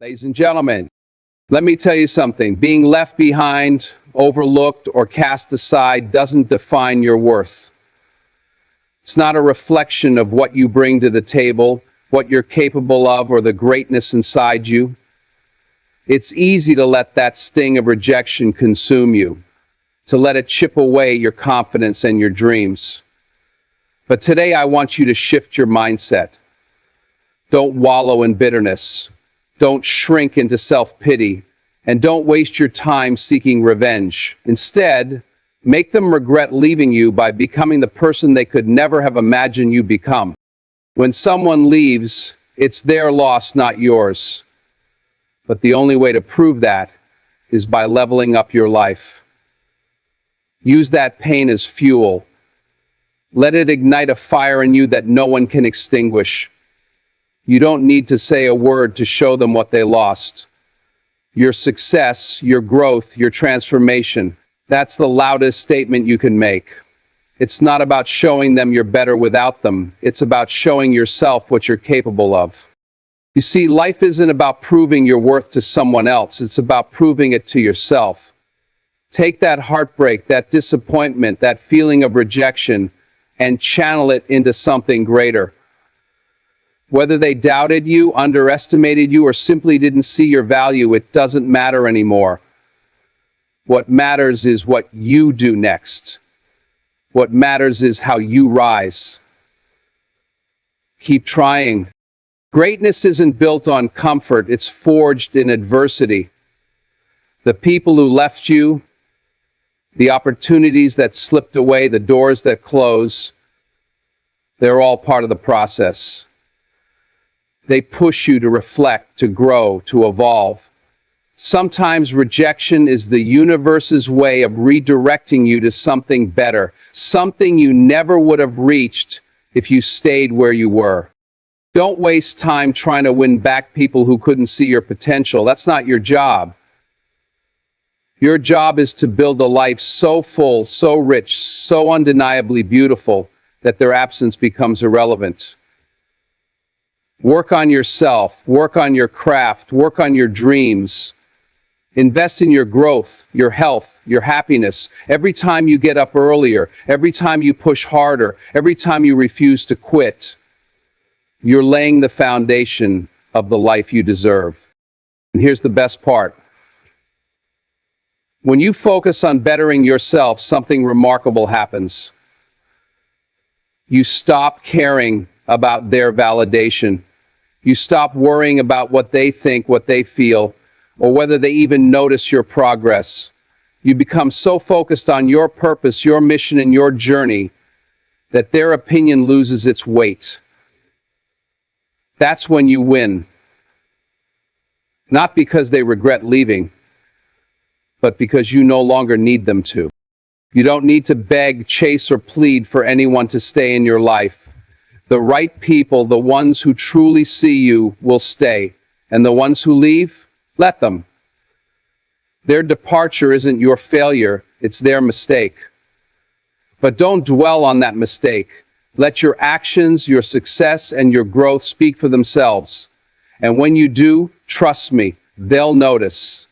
Ladies and gentlemen, let me tell you something. Being left behind, overlooked, or cast aside doesn't define your worth. It's not a reflection of what you bring to the table, what you're capable of, or the greatness inside you. It's easy to let that sting of rejection consume you, to let it chip away your confidence and your dreams. But today I want you to shift your mindset. Don't wallow in bitterness. Don't shrink into self-pity, and don't waste your time seeking revenge. Instead, make them regret leaving you by becoming the person they could never have imagined you become. When someone leaves, it's their loss, not yours. But the only way to prove that is by leveling up your life. Use that pain as fuel. Let it ignite a fire in you that no one can extinguish. You don't need to say a word to show them what they lost. Your success, your growth, your transformation, that's the loudest statement you can make. It's not about showing them you're better without them. It's about showing yourself what you're capable of. You see, life isn't about proving your worth to someone else. It's about proving it to yourself. Take that heartbreak, that disappointment, that feeling of rejection, and channel it into something greater. Whether they doubted you, underestimated you, or simply didn't see your value, it doesn't matter anymore. What matters is what you do next. What matters is how you rise. Keep trying. Greatness isn't built on comfort, it's forged in adversity. The people who left you, the opportunities that slipped away, the doors that close, they're all part of the process. They push you to reflect, to grow, to evolve. Sometimes rejection is the universe's way of redirecting you to something better, something you never would have reached if you stayed where you were. Don't waste time trying to win back people who couldn't see your potential. That's not your job. Your job is to build a life so full, so rich, so undeniably beautiful that their absence becomes irrelevant. Work on yourself, work on your craft, work on your dreams. Invest in your growth, your health, your happiness. Every time you get up earlier, every time you push harder, every time you refuse to quit, you're laying the foundation of the life you deserve. And here's the best part. When you focus on bettering yourself, something remarkable happens. You stop caring about their validation. You stop worrying about what they think, what they feel, or whether they even notice your progress. You become so focused on your purpose, your mission, and your journey that their opinion loses its weight. That's when you win. Not because they regret leaving, but because you no longer need them to. You don't need to beg, chase, or plead for anyone to stay in your life. The right people, the ones who truly see you, will stay. And the ones who leave, let them. Their departure isn't your failure, it's their mistake. But don't dwell on that mistake. Let your actions, your success, and your growth speak for themselves. And when you do, trust me, they'll notice.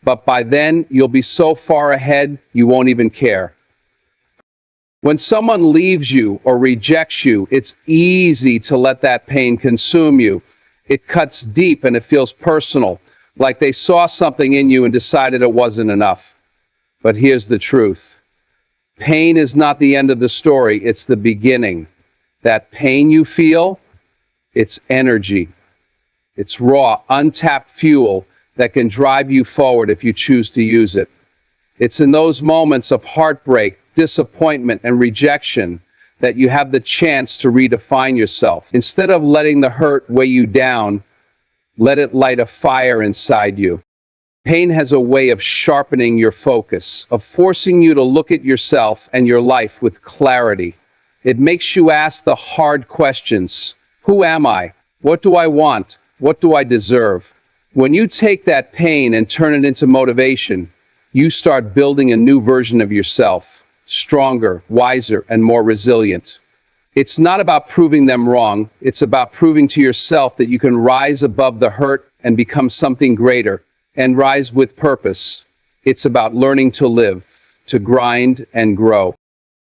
But by then, you'll be so far ahead, you won't even care. When someone leaves you or rejects you, it's easy to let that pain consume you. It cuts deep and it feels personal, like they saw something in you and decided it wasn't enough. But here's the truth. Pain is not the end of the story, it's the beginning. That pain you feel, it's energy. It's raw, untapped fuel that can drive you forward if you choose to use it. It's in those moments of heartbreak, disappointment, and rejection that you have the chance to redefine yourself. Instead of letting the hurt weigh you down, let it light a fire inside you. Pain has a way of sharpening your focus, of forcing you to look at yourself and your life with clarity. It makes you ask the hard questions. Who am I? What do I want? What do I deserve? When you take that pain and turn it into motivation, you start building a new version of yourself, stronger, wiser, and more resilient. It's not about proving them wrong. It's about proving to yourself that you can rise above the hurt and become something greater, and rise with purpose. It's about learning to live, to grind and grow.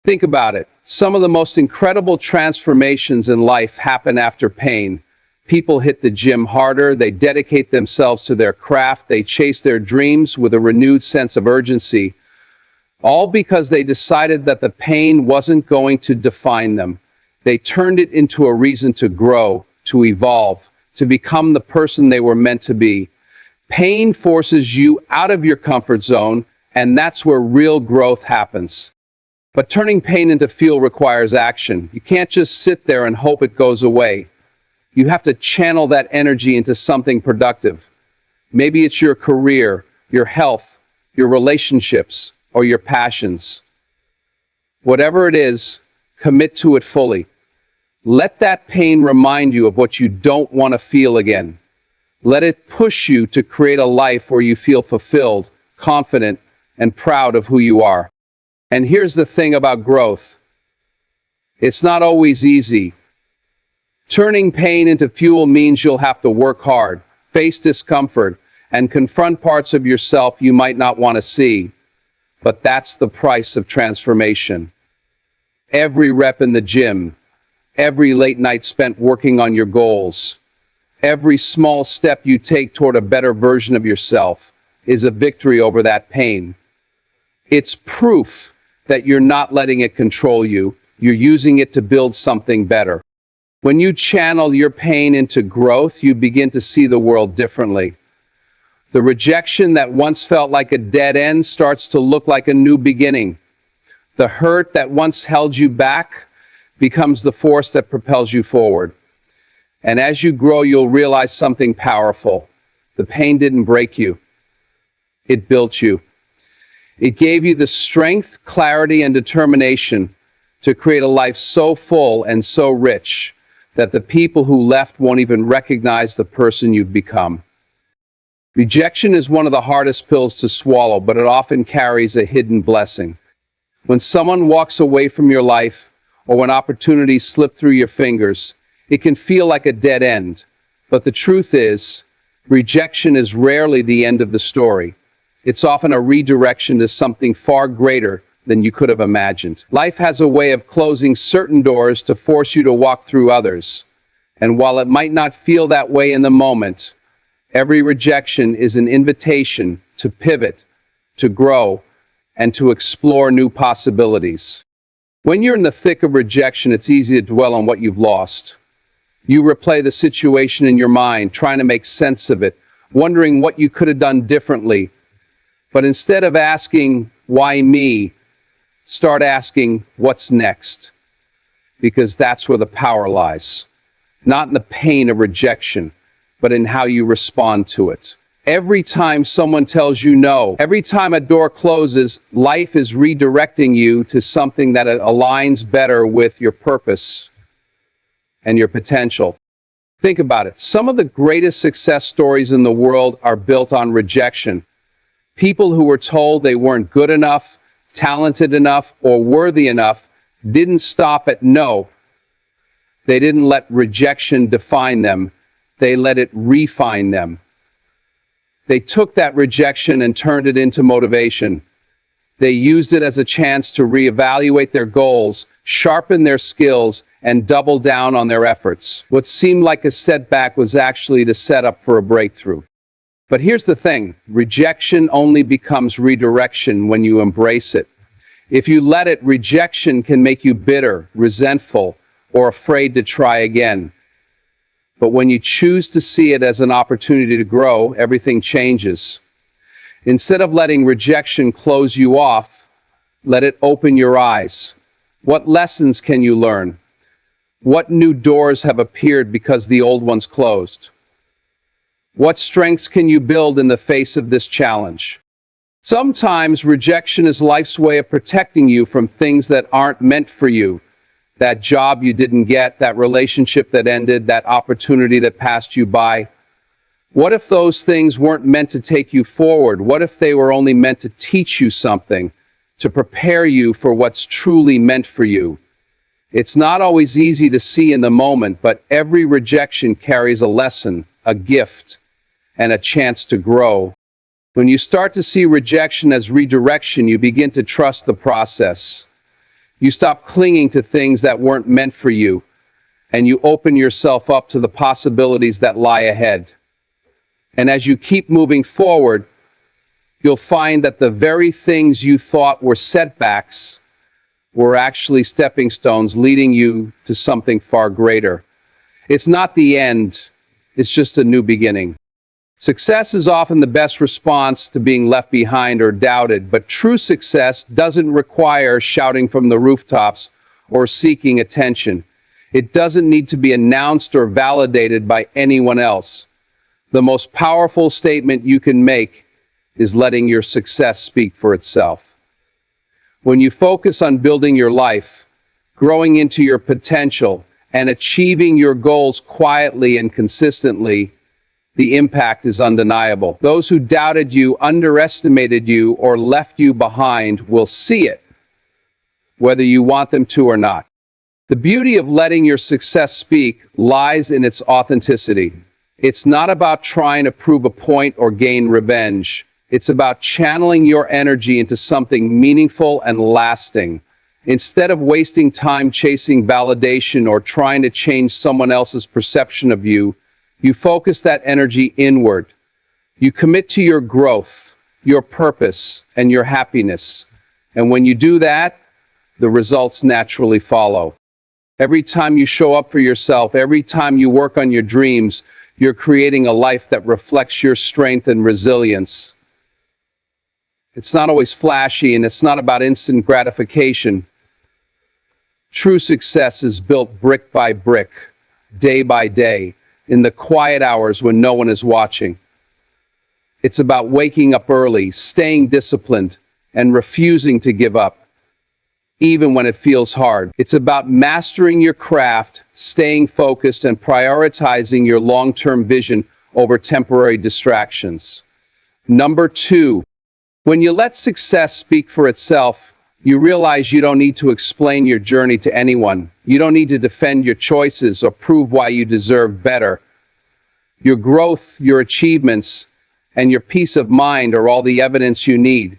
Think about it. Some of the most incredible transformations in life happen after pain. People hit the gym harder, they dedicate themselves to their craft, they chase their dreams with a renewed sense of urgency, all because they decided that the pain wasn't going to define them. They turned it into a reason to grow, to evolve, to become the person they were meant to be. Pain forces you out of your comfort zone, and that's where real growth happens. But turning pain into fuel requires action. You can't just sit there and hope it goes away. You have to channel that energy into something productive. Maybe it's your career, your health, your relationships, or your passions. Whatever it is, commit to it fully. Let that pain remind you of what you don't want to feel again. Let it push you to create a life where you feel fulfilled, confident, and proud of who you are. And here's the thing about growth. It's not always easy. Turning pain into fuel means you'll have to work hard, face discomfort, and confront parts of yourself you might not want to see. But that's the price of transformation. Every rep in the gym, every late night spent working on your goals, every small step you take toward a better version of yourself is a victory over that pain. It's proof that you're not letting it control you, you're using it to build something better. When you channel your pain into growth, you begin to see the world differently. The rejection that once felt like a dead end starts to look like a new beginning. The hurt that once held you back becomes the force that propels you forward. And as you grow, you'll realize something powerful. The pain didn't break you. It built you. It gave you the strength, clarity, and determination to create a life so full and so rich that the people who left won't even recognize the person you've become. Rejection is one of the hardest pills to swallow, but it often carries a hidden blessing. When someone walks away from your life, or when opportunities slip through your fingers, it can feel like a dead end. But the truth is, rejection is rarely the end of the story. It's often a redirection to something far greater than you could have imagined. Life has a way of closing certain doors to force you to walk through others. And while it might not feel that way in the moment, every rejection is an invitation to pivot, to grow, and to explore new possibilities. When you're in the thick of rejection, it's easy to dwell on what you've lost. You replay the situation in your mind, trying to make sense of it, wondering what you could have done differently. But instead of asking, why me? Start asking, what's next? Because that's where the power lies. Not in the pain of rejection, but in how you respond to it. Every time someone tells you no, every time a door closes, life is redirecting you to something that aligns better with your purpose and your potential. Think about it. Some of the greatest success stories in the world are built on rejection. People who were told they weren't good enough, talented enough, or worthy enough didn't stop at no. They didn't let rejection define them. They let it refine them. They took that rejection and turned it into motivation. They used it as a chance to reevaluate their goals, sharpen their skills, and double down on their efforts. What seemed like a setback was actually the setup for a breakthrough. But here's the thing, rejection only becomes redirection when you embrace it. If you let it, rejection can make you bitter, resentful, or afraid to try again. But when you choose to see it as an opportunity to grow, everything changes. Instead of letting rejection close you off, let it open your eyes. What lessons can you learn? What new doors have appeared because the old ones closed? What strengths can you build in the face of this challenge? Sometimes rejection is life's way of protecting you from things that aren't meant for you. That job you didn't get, that relationship that ended, that opportunity that passed you by. What if those things weren't meant to take you forward? What if they were only meant to teach you something, to prepare you for what's truly meant for you? It's not always easy to see in the moment, but every rejection carries a lesson, a gift, and a chance to grow. When you start to see rejection as redirection, you begin to trust the process. You stop clinging to things that weren't meant for you, and you open yourself up to the possibilities that lie ahead. And as you keep moving forward, you'll find that the very things you thought were setbacks were actually stepping stones leading you to something far greater. It's not the end, it's just a new beginning. Success is often the best response to being left behind or doubted, but true success doesn't require shouting from the rooftops or seeking attention. It doesn't need to be announced or validated by anyone else. The most powerful statement you can make is letting your success speak for itself. When you focus on building your life, growing into your potential, and achieving your goals quietly and consistently, the impact is undeniable. Those who doubted you, underestimated you, or left you behind will see it, whether you want them to or not. The beauty of letting your success speak lies in its authenticity. It's not about trying to prove a point or gain revenge. It's about channeling your energy into something meaningful and lasting. Instead of wasting time chasing validation or trying to change someone else's perception of you, you focus that energy inward. You commit to your growth, your purpose, and your happiness. And when you do that, the results naturally follow. Every time you show up for yourself, every time you work on your dreams, you're creating a life that reflects your strength and resilience. It's not always flashy, and it's not about instant gratification. True success is built brick by brick, day by day, in the quiet hours when no one is watching. It's about waking up early, staying disciplined, and refusing to give up, even when it feels hard. It's about mastering your craft, staying focused, and prioritizing your long-term vision over temporary distractions. Number 2, when you let success speak for itself, you realize you don't need to explain your journey to anyone. You don't need to defend your choices or prove why you deserve better. Your growth, your achievements, and your peace of mind are all the evidence you need.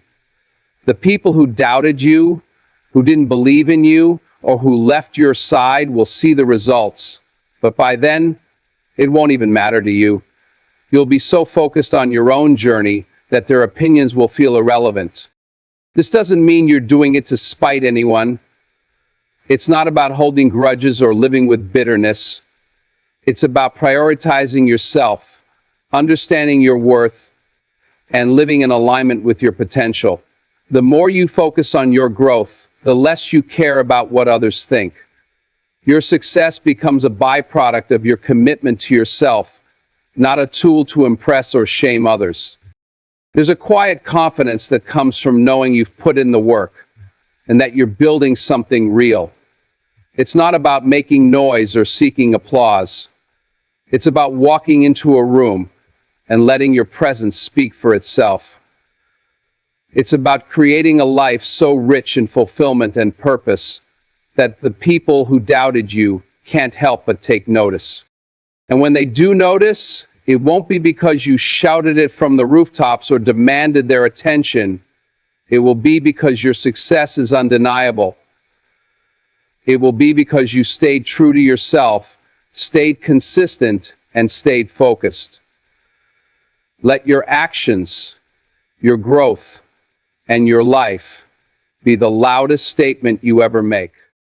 The people who doubted you, who didn't believe in you, or who left your side will see the results. But by then, it won't even matter to you. You'll be so focused on your own journey that their opinions will feel irrelevant. This doesn't mean you're doing it to spite anyone. It's not about holding grudges or living with bitterness. It's about prioritizing yourself, understanding your worth, and living in alignment with your potential. The more you focus on your growth, the less you care about what others think. Your success becomes a byproduct of your commitment to yourself, not a tool to impress or shame others. There's a quiet confidence that comes from knowing you've put in the work and that you're building something real. It's not about making noise or seeking applause. It's about walking into a room and letting your presence speak for itself. It's about creating a life so rich in fulfillment and purpose that the people who doubted you can't help but take notice. And when they do notice, it won't be because you shouted it from the rooftops or demanded their attention. It will be because your success is undeniable. It will be because you stayed true to yourself, stayed consistent, and stayed focused. Let your actions, your growth, and your life be the loudest statement you ever make.